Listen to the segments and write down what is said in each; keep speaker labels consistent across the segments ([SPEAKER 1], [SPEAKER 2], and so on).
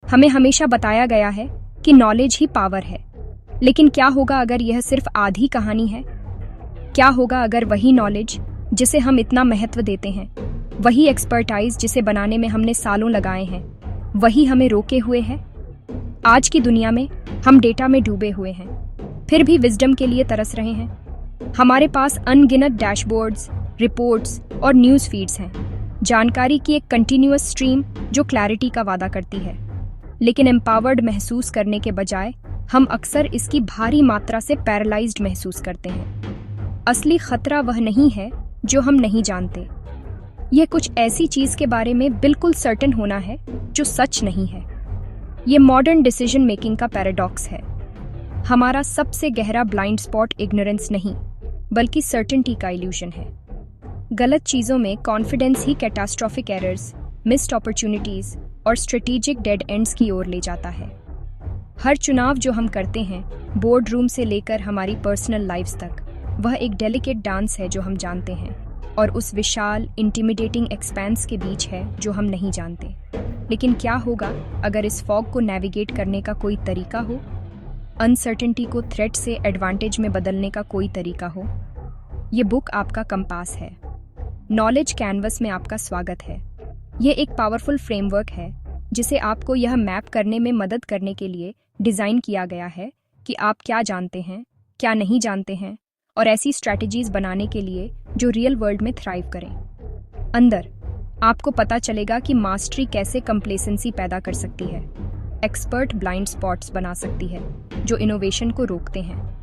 [SPEAKER 1] हमें हमेशा बताया गया है कि नॉलेज ही पावर है, लेकिन क्या होगा अगर यह सिर्फ आधी कहानी है? क्या होगा अगर वही नॉलेज जिसे हम इतना महत्व देते हैं, वही एक्सपर्टाइज जिसे बनाने में हमने सालों लगाए हैं, वही हमें रोके हुए है? आज की दुनिया में हम डेटा में डूबे हुए हैं, फिर भी विजडम के लिए तरस रहे हैं। हमारे पास अनगिनत डैशबोर्ड्स, रिपोर्ट्स और न्यूज़ फीड्स हैं, जानकारी की एक कंटिन्यूअस स्ट्रीम जो क्लैरिटी का वादा करती है, लेकिन एम्पावर्ड महसूस करने के बजाय हम अक्सर इसकी भारी मात्रा से पैरालाइज्ड महसूस करते हैं। असली खतरा वह नहीं है जो हम नहीं जानते, यह कुछ ऐसी चीज के बारे में बिल्कुल सर्टेन होना है जो सच नहीं है। ये मॉडर्न डिसीजन मेकिंग का पैराडॉक्स है। हमारा सबसे गहरा ब्लाइंड स्पॉट इग्नोरेंस नहीं, बल्कि सर्टेनिटी का इल्यूजन है। गलत चीजों में कॉन्फिडेंस ही कैटास्ट्रोफिक एरर्स, मिस्ड अपॉर्चुनिटीज और स्ट्रेटेजिक डेड एंड्स की ओर ले जाता है। हर चुनाव जो हम करते हैं, बोर्ड रूम से लेकर हमारी पर्सनल लाइफ्स तक, वह एक डेलिकेट डांस है जो हम जानते हैं, और उस विशाल इंटिमिडेटिंग एक्सपेंस के बीच है जो हम नहीं जानते। लेकिन क्या होगा अगर इस फॉग को नेविगेट करने का कोई तरीका हो? अनसर्टेनिटी को थ्रेट से एडवांटेज में बदलने का कोई तरीका हो? ये बुक आपका कंपास है। नॉलेज कैनवस में आपका स्वागत है। ये एक पावरफुल फ्रेमवर्क है जिसे आपको यह मैप करने में मदद करने के लिए डिज़ाइन किया गया है कि आप क्या जानते हैं, क्या नहीं जानते हैं, और ऐसी स्ट्रैटेजीज बनाने के लिए जो रियल वर्ल्ड में थ्राइव करें। अंदर आपको पता चलेगा कि मास्टरी कैसे कंप्लेसेंसी पैदा कर सकती है, एक्सपर्ट ब्लाइंड स्पॉट्स बना सकती है जो इनोवेशन को रोकते हैं।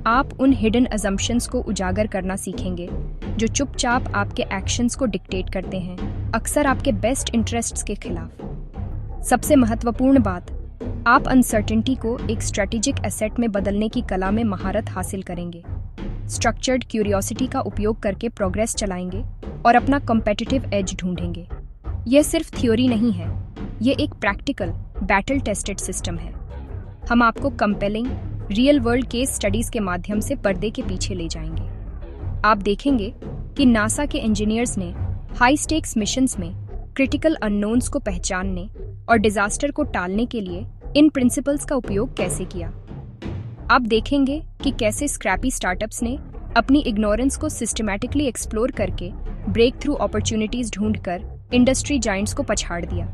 [SPEAKER 1] आप उन हिडन अजम्पशंस को उजागर करना सीखेंगे जो चुपचाप आपके एक्शंस को डिक्टेट करते हैं, अक्सर आपके बेस्ट इंटरेस्ट्स के खिलाफ। सबसे महत्वपूर्ण बात, आप अनसर्टेनिटी को एक स्ट्रेटेजिक एसेट में बदलने की कला में महारत हासिल करेंगे। स्ट्रक्चर्ड क्यूरियोसिटी का उपयोग करके प्रोग्रेस चलाएंगे और अपना कॉम्पिटिटिव एज ढूंढेंगे। यह सिर्फ थ्योरी नहीं है, यह एक प्रैक्टिकल, बैटल टेस्टेड सिस्टम है। हम आपको compelling, real world case studies के माध्यम से पर्दे के पीछे ले जाएंगे। आप देखेंगे कि नासा के इंजीनियर्स ने हाई स्टेक्स मिशंस में क्रिटिकल अननोन्स को पहचानने और डिजास्टर को टालने के लिए इन प्रिंसिपल्स का उपयोग कैसे किया। आप देखेंगे कि कैसे स्क्रैपी स्टार्टअप्स ने अपनी इग्नोरेंस को सिस्टमैटिकली एक्सप्लोर करके ब्रेक थ्रू अपॉर्चुनिटीज ढूंढकर इंडस्ट्री जायंट्स को पछाड़ दिया।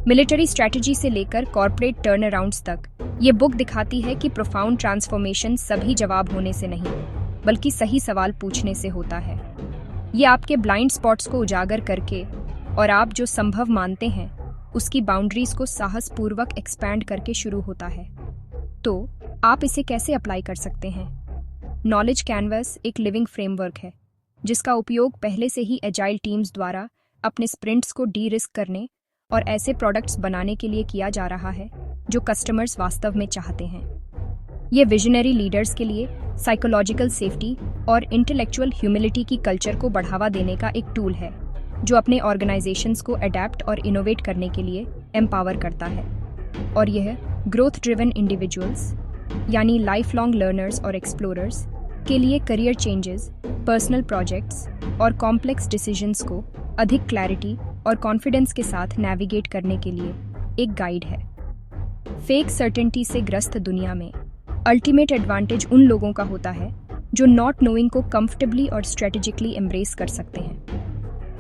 [SPEAKER 1] मिलिट्री स्ट्रैटेजी से लेकर कॉर्पोरेट टर्न अराउंड्स तक, ये बुक दिखाती है कि प्रोफाउंड ट्रांसफॉर्मेशन सभी जवाब होने से नहीं, बल्कि सही सवाल पूछने से होता है। ये आपके ब्लाइंड स्पॉट्स को उजागर करके और आप जो संभव मानते हैं उसकी बाउंड्रीज को साहसपूर्वक एक्सपैंड करके शुरू होता है। तो आप इसे कैसे अप्लाई कर सकते हैं? नॉलेज कैनवस एक लिविंग फ्रेमवर्क है जिसका उपयोग पहले से ही एजाइल टीम्स द्वारा अपने स्प्रिंट्स को डी रिस्क करने और ऐसे प्रोडक्ट्स बनाने के लिए किया जा रहा है जो कस्टमर्स वास्तव में चाहते हैं। ये विजनरी लीडर्स के लिए साइकोलॉजिकल सेफ्टी और इंटेलेक्चुअल ह्यूमिलिटी की कल्चर को बढ़ावा देने का एक टूल है जो अपने ऑर्गेनाइजेशंस को अडेप्ट और इनोवेट करने के लिए एम्पावर करता है। और यह ग्रोथ ड्रिवन इंडिविजुअल्स यानी लाइफ लॉन्ग लर्नर्स और एक्सप्लोरर्स के लिए करियर चेंजेस, पर्सनल प्रोजेक्ट्स और कॉम्प्लेक्स डिसीजंस को अधिक क्लैरिटी और कॉन्फिडेंस के साथ नेविगेट करने के लिए एक गाइड है। फेक सर्टेनिटी से ग्रस्त दुनिया में अल्टीमेट एडवांटेज उन लोगों का होता है जो नॉट नोइंग को कंफर्टेबली और स्ट्रेटेजिकली एम्ब्रेस कर सकते हैं।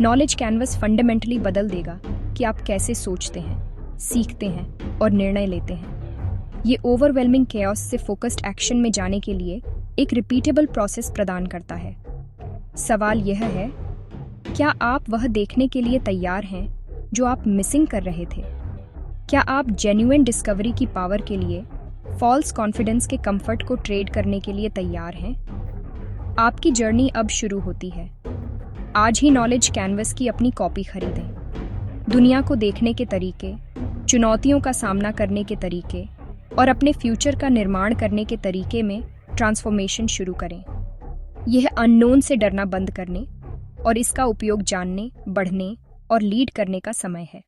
[SPEAKER 1] नॉलेज कैनवस फंडामेंटली बदल देगा कि आप कैसे सोचते हैं, सीखते हैं और निर्णय लेते हैं। ये ओवरवेलमिंग केओस से फोकस्ड एक्शन में जाने के लिए एक रिपीटेबल प्रोसेस प्रदान करता है। सवाल यह है, क्या आप वह देखने के लिए तैयार हैं जो आप मिसिंग कर रहे थे? क्या आप जेन्युइन डिस्कवरी की पावर के लिए फॉल्स कॉन्फिडेंस के कंफर्ट को ट्रेड करने के लिए तैयार हैं? आपकी जर्नी अब शुरू होती है। आज ही नॉलेज कैनवस की अपनी कॉपी खरीदें। दुनिया को देखने के तरीके, चुनौतियों का सामना करने के तरीके और अपने फ्यूचर का निर्माण करने के तरीके में ट्रांसफॉर्मेशन शुरू करें। यह अननोन से डरना बंद करने और इसका उपयोग जानने, बढ़ने और लीड करने का समय है।